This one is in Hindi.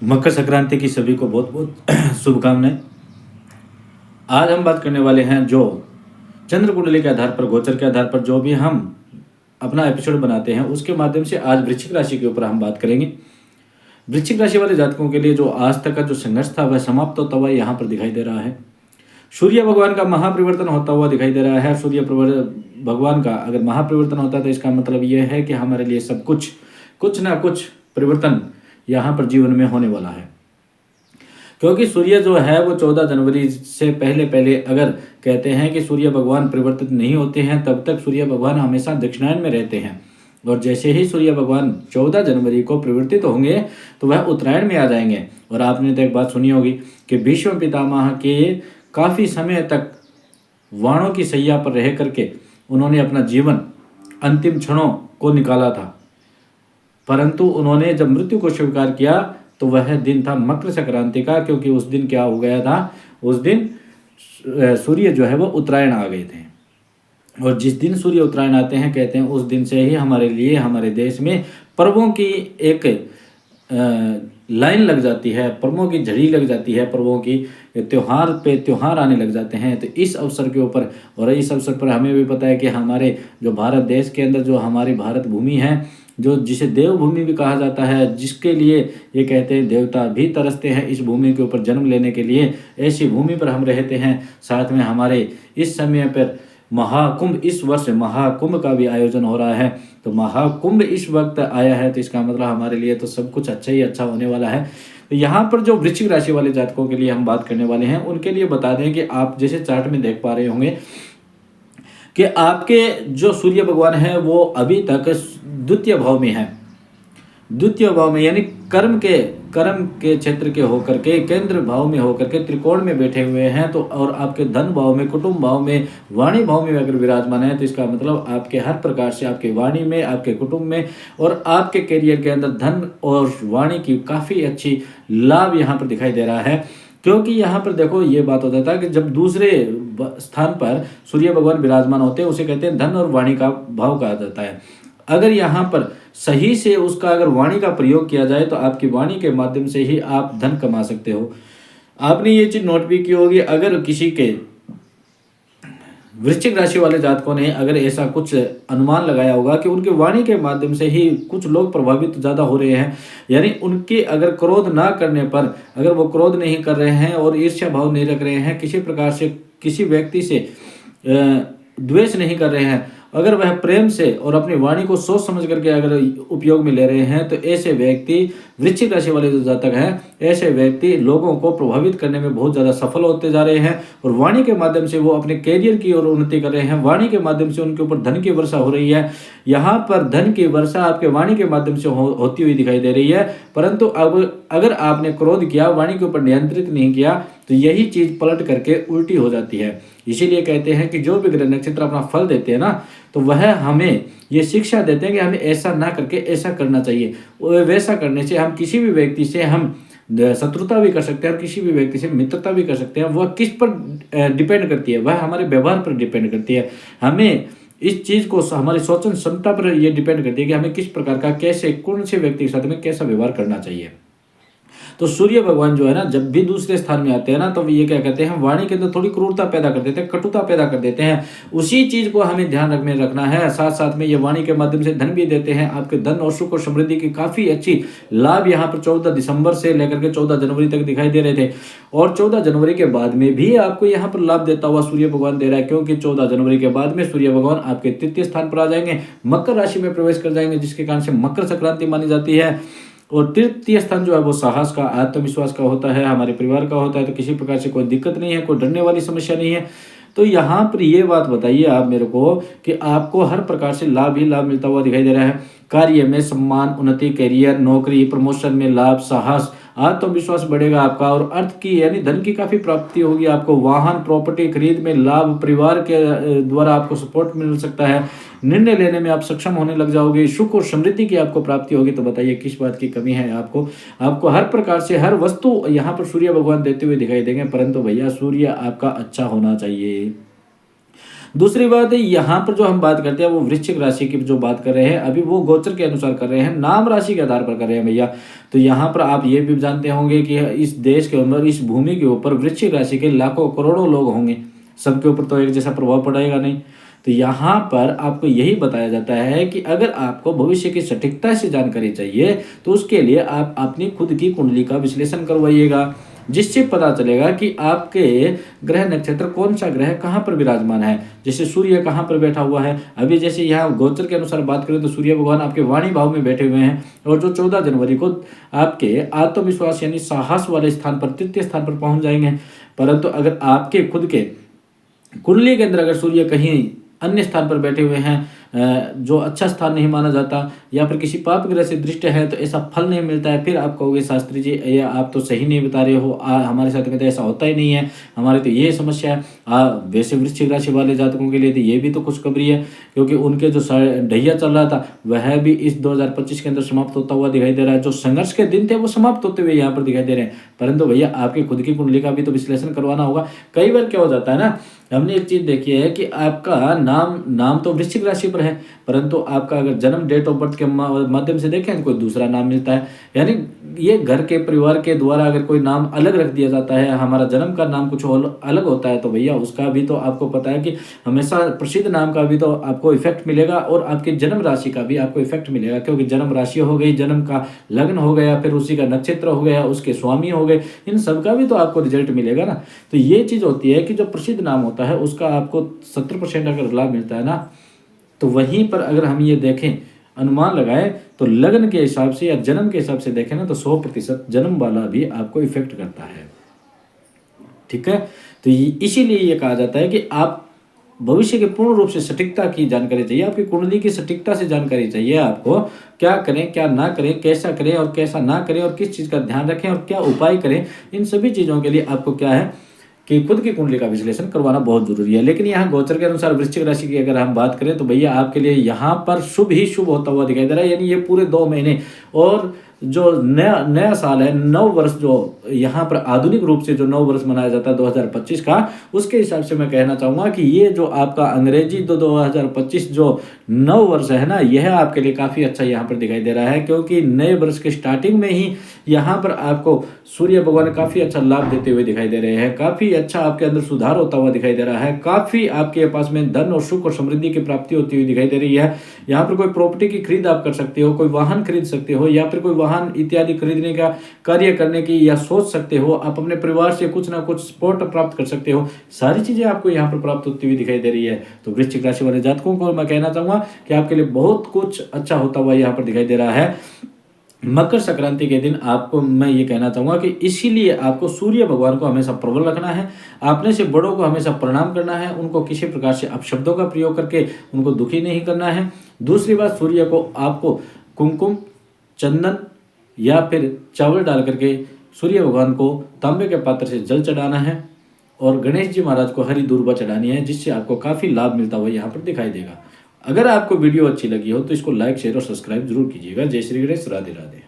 मकर संक्रांति की सभी को बहुत बहुत शुभकामनाएं। आज हम बात करने वाले हैं जो चंद्र कुंडली के आधार पर, गोचर के आधार पर जो भी हम अपना एपिसोड बनाते हैं उसके माध्यम से आज वृश्चिक राशि के ऊपर हम बात करेंगे। वृश्चिक राशि वाले जातकों के लिए जो आज तक का जो संघर्ष था वह समाप्त होता हुआ यहाँ पर दिखाई दे रहा है। सूर्य भगवान का महापरिवर्तन होता हुआ दिखाई दे रहा है। सूर्य भगवान का अगर महापरिवर्तन होता है तो इसका मतलब यह है कि हमारे लिए सब कुछ ना कुछ परिवर्तन यहाँ पर जीवन में होने वाला है, क्योंकि सूर्य जो है वो 14 जनवरी से पहले अगर कहते हैं कि सूर्य भगवान परिवर्तित नहीं होते हैं तब तक सूर्य भगवान हमेशा दक्षिणायन में रहते हैं, और जैसे ही सूर्य भगवान 14 जनवरी को परिवर्तित होंगे तो वह उत्तरायण में आ जाएंगे। और आपने तो एक बात सुनी होगी कि भीष्म पितामह के काफ़ी समय तक वाणों की सैया पर रह करके उन्होंने अपना जीवन अंतिम क्षणों को निकाला था, परंतु उन्होंने जब मृत्यु को स्वीकार किया तो वह दिन था मकर संक्रांति का, क्योंकि उस दिन क्या हो गया था, उस दिन सूर्य जो है वो उत्तरायण आ गए थे। और जिस दिन सूर्य उत्तरायण आते हैं कहते हैं उस दिन से ही हमारे लिए, हमारे देश में पर्वों की एक लाइन लग जाती है, पर्वों की झड़ी लग जाती है, पर्वों की त्योहार पे त्योहार आने लग जाते हैं। तो इस अवसर के ऊपर, और इस अवसर पर हमें भी पता है कि हमारे जो भारत देश के अंदर जो हमारी भारत भूमि है, जो जिसे देवभूमि भी कहा जाता है, जिसके लिए ये कहते हैं देवता भी तरसते हैं इस भूमि के ऊपर जन्म लेने के लिए, ऐसी भूमि पर हम रहते हैं। साथ में हमारे इस समय पर महाकुंभ, इस वर्ष महाकुंभ का भी आयोजन हो रहा है। तो महाकुंभ इस वक्त आया है तो इसका मतलब हमारे लिए तो सब कुछ अच्छा ही अच्छा होने वाला है। तो यहाँ पर जो वृश्चिक राशि वाले जातकों के लिए हम बात करने वाले हैं उनके लिए बता दें कि आप जैसे चार्ट में देख पा रहे होंगे कि आपके जो सूर्य भगवान है वो अभी तक द्वितीय भाव में है, द्वितीय भाव में यानी कर्म के क्षेत्र के होकर के, केंद्र भाव में होकर के त्रिकोण में बैठे हुए हैं। तो और आपके धन भाव में, कुटुंब भाव में, वाणी भाव में अगर विराजमान है तो इसका मतलब आपके हर प्रकार से, आपके वाणी में, आपके कुटुंब में और आपके करियर के अंदर धन और वाणी की काफ़ी अच्छी लाभ यहाँ पर दिखाई दे रहा है। क्योंकि यहाँ पर देखो ये बात होता था कि जब दूसरे स्थान पर सूर्य भगवान विराजमान होते हैं उसे कहते हैं धन और वाणी का भाव कहा जाता है। अगर यहाँ पर सही से उसका अगर वाणी का प्रयोग किया जाए तो आपकी वाणी के माध्यम से ही आप धन कमा सकते हो। आपने ये चीज़ नोट भी की होगी, अगर किसी के वृश्चिक राशि वाले जातकों ने अगर ऐसा कुछ अनुमान लगाया होगा कि उनके वाणी के माध्यम से ही कुछ लोग प्रभावित ज़्यादा हो रहे हैं, यानी उनके अगर क्रोध ना करने पर, अगर वो क्रोध नहीं कर रहे हैं और ईर्ष्या भाव नहीं रख रहे हैं, किसी प्रकार से किसी व्यक्ति से द्वेष नहीं कर रहे हैं, अगर वह प्रेम से और अपनी वाणी को सोच समझ करके अगर उपयोग में ले रहे हैं तो ऐसे व्यक्ति, वृश्चिक राशि वाले जो जातक हैं, ऐसे व्यक्ति लोगों को प्रभावित करने में बहुत ज़्यादा सफल होते जा रहे हैं। और वाणी के माध्यम से वो अपने कैरियर की ओर उन्नति कर रहे हैं। वाणी के माध्यम से उनके ऊपर धन की वर्षा हो रही है। यहाँ पर धन की वर्षा आपके वाणी के माध्यम से होती हुई दिखाई दे रही है। परंतु अब अगर आपने क्रोध किया, वाणी के ऊपर नियंत्रित नहीं किया, तो यही चीज़ पलट करके उल्टी हो जाती है। इसीलिए कहते हैं कि जो भी ग्रह नक्षत्र अपना फल देते हैं ना, तो वह हमें ये शिक्षा देते हैं कि हमें ऐसा ना करके ऐसा करना चाहिए। वैसा करने से हम किसी भी व्यक्ति से हम शत्रुता भी कर सकते हैं और किसी भी व्यक्ति से मित्रता भी कर सकते हैं। वह किस पर डिपेंड करती है, वह हमारे व्यवहार पर डिपेंड करती है। हमें इस चीज़ को हमारी सोचन क्षमता पर यह डिपेंड करती है कि हमें किस प्रकार का, कैसे, कौन से व्यक्ति के साथ में कैसा व्यवहार करना चाहिए। तो सूर्य भगवान जो है ना, जब भी दूसरे स्थान में आते हैं ना, तो ये क्या कहते हैं, वाणी के अंदर थोड़ी क्रूरता पैदा कर देते हैं, कटुता पैदा कर देते हैं। उसी चीज़ को हमें ध्यान में रखना है। साथ साथ में ये वाणी के माध्यम से धन भी देते हैं। आपके धन और सुख और समृद्धि की काफ़ी अच्छी लाभ यहाँ पर 14 दिसंबर से लेकर के 14 जनवरी तक दिखाई दे रहे थे, और 14 जनवरी के बाद में भी आपको यहाँ पर लाभ देता हुआ सूर्य भगवान दे रहा है, क्योंकि 14 जनवरी के बाद में सूर्य भगवान आपके तृतीय स्थान पर आ जाएंगे, मकर राशि में प्रवेश कर जाएंगे, जिसके कारण से मकर संक्रांति मानी जाती है। और तृतीय स्थान जो है वो साहस का, आत्मविश्वास का होता है, हमारे परिवार का होता है। तो किसी प्रकार से कोई दिक्कत नहीं है, कोई डरने वाली समस्या नहीं है। तो यहाँ पर ये बात बताइए आप मेरे को कि आपको हर प्रकार से लाभ ही लाभ मिलता हुआ दिखाई दे रहा है। कार्य में सम्मान, उन्नति, करियर, नौकरी, प्रमोशन में लाभ, साहस, आत्मविश्वास बढ़ेगा आपका, और अर्थ की यानी धन की काफ़ी प्राप्ति होगी आपको। वाहन, प्रॉपर्टी खरीद में लाभ, परिवार के द्वारा आपको सपोर्ट मिल सकता है। निर्णय लेने में आप सक्षम होने लग जाओगे। सुख और समृद्धि की आपको प्राप्ति होगी। तो बताइए किस बात की कमी है आपको हर प्रकार से हर वस्तु यहाँ पर सूर्य भगवान देते हुए दिखाई देंगे, परंतु भैया सूर्य आपका अच्छा होना चाहिए। दूसरी बात है, यहाँ पर जो हम बात करते हैं वो वृश्चिक राशि की जो बात कर रहे हैं अभी, वो गोचर के अनुसार कर रहे हैं, नाम राशि के आधार पर कर रहे हैं भैया। तो यहाँ पर आप ये भी जानते होंगे कि इस देश के ऊपर, इस भूमि के ऊपर वृश्चिक राशि के लाखों करोड़ों लोग होंगे, सबके ऊपर तो एक जैसा प्रभाव पड़ेगा नहीं। तो यहाँ पर आपको यही बताया जाता है कि अगर आपको भविष्य की सटीकता से जानकारी चाहिए तो उसके लिए आप अपनी खुद की कुंडली का विश्लेषण करवाइएगा, जिससे पता चलेगा कि आपके ग्रह नक्षत्र कौन सा ग्रह कहाँ पर विराजमान है। जैसे सूर्य कहाँ पर बैठा हुआ है, अभी जैसे यहाँ गोचर के अनुसार बात करें तो सूर्य भगवान आपके वाणी भाव में बैठे हुए हैं, और जो 14 जनवरी को आपके आत्मविश्वास यानी साहस वाले स्थान पर, तृतीय स्थान पर पहुंच जाएंगे। परंतु अगर आपके खुद के कुंडली के अंदर अगर सूर्य कहीं अन्य स्थान पर बैठे हुए हैं, जो अच्छा स्थान नहीं माना जाता, या फिर किसी पाप ग्रह से दृष्ट है, तो ऐसा फल नहीं मिलता है। फिर आप कहोगे शास्त्री जी या आप तो सही नहीं बता रहे हो, हमारे साथ में तो ऐसा होता ही नहीं है, हमारे तो ये समस्या है। वैसे वृश्चिक राशि वाले जातकों के लिए तो ये भी तो खुशखबरी है, क्योंकि उनके जो ढैया चल रहा था वह भी इस 2025 के अंदर समाप्त होता हुआ दिखाई दे रहा है। जो संघर्ष के दिन थे वो समाप्त होते हुए यहाँ पर दिखाई दे रहे हैं। परंतु भैया आपकी खुद की कुंडली का भी तो विश्लेषण करवाना होगा। कई बार क्या हो जाता है ना, हमने एक चीज देखी है कि आपका नाम तो वृश्चिक राशि पर है, परंतु आपका अगर जन्म डेट ऑफ बर्थ के माध्यम से देखें तो कोई दूसरा नाम मिलता है। यानी ये घर के परिवार के द्वारा अगर कोई नाम अलग रख दिया जाता है, हमारा जन्म का नाम कुछ अलग होता है, तो भैया उसका भी तो आपको पता है कि हमेशा प्रसिद्ध नाम का भी तो आपको इफेक्ट मिलेगा, और आपकी जन्म राशि का भी आपको इफेक्ट मिलेगा, क्योंकि जन्म राशि हो गई, जन्म का लग्न हो गया, फिर उसी का नक्षत्र हो गया, उसके स्वामी हो गए, इन सब का भी तो आपको रिजल्ट मिलेगा ना। तो ये चीज होती है कि जो प्रसिद्ध नाम होता है उसका आपको 70% अगर लाभ मिलता है ना, तो वहीं पर अगर हम ये देखें, अनुमान लगाएं, तो लग्न के हिसाब से या जन्म के हिसाब से देखें ना, तो 100% जन्म वाला भी आपको इफेक्ट करता है। ठीक है, तो इसीलिए ये कहा जाता है कि आप भविष्य के पूर्ण रूप से सटीकता की जानकारी चाहिए, आपकी कुंडली की सटीकता से जानकारी चाहिए। आपको क्या करें, क्या ना करें, कैसा करें और कैसा ना करें, और किस चीज़ का ध्यान रखें और क्या उपाय करें, इन सभी चीज़ों के लिए आपको क्या है कि खुद की कुंडली का विश्लेषण करवाना बहुत जरूरी है। लेकिन यहाँ गोचर के अनुसार वृश्चिक राशि की अगर हम बात करें तो भैया आपके लिए यहाँ पर शुभ ही शुभ होता हुआ दिखाई दे रहा है। यानी ये पूरे 2 महीने और जो नया साल है, नव वर्ष, जो यहाँ पर आधुनिक रूप से जो नव वर्ष मनाया जाता है 2025 का, उसके हिसाब से मैं कहना चाहूँगा कि ये जो आपका अंग्रेजी 2025 जो नव वर्ष है ना, यह आपके लिए काफ़ी अच्छा यहाँ पर दिखाई दे रहा है, क्योंकि नए वर्ष के स्टार्टिंग में ही यहाँ पर आपको सूर्य भगवान काफ़ी अच्छा लाभ देते हुए दिखाई दे रहे हैं, काफ़ी अच्छा आपके अंदर सुधार होता हुआ दिखाई दे रहा है, काफ़ी आपके पास में धन और सुख और समृद्धि की प्राप्ति होती हुई दिखाई दे रही है। यहाँ पर कोई प्रॉपर्टी की खरीद आप कर सकते हो, कोई वाहन खरीद सकते हो, या फिर कोई वाहन इत्यादि खरीदने का कार्य करने की या सोच सकते हो। आप अपने परिवार से कुछ ना कुछ सपोर्ट प्राप्त कर सकते हो। सारी चीजें आपको यहाँ पर प्राप्त होती हुई दिखाई दे रही है। तो वृश्चिक राशि वाले जातकों को मैं कहना चाहूंगा कि आपके लिए बहुत कुछ अच्छा होता हुआ यहाँ पर दिखाई दे रहा है। मकर संक्रांति के दिन आपको मैं ये कहना चाहूंगा कि इसीलिए आपको सूर्य भगवान को हमेशा प्रबल रखना है, अपने से बड़ों को हमेशा प्रणाम करना है, उनको किसी प्रकार से अपशब्दों का प्रयोग करके उनको दुखी नहीं करना है। दूसरी बात, सूर्य को आपको कुमकुम, चंदन या फिर चावल डाल करके सूर्य भगवान को तांबे के पात्र से जल चढ़ाना है, और गणेश जी महाराज को हरी दूर्वा चढ़ानी है, जिससे आपको काफ़ी लाभ मिलता हुआ यहाँ पर दिखाई देगा। अगर आपको वीडियो अच्छी लगी हो तो इसको लाइक, शेयर और सब्सक्राइब जरूर कीजिएगा। जय श्री गणेश, राधे राधे।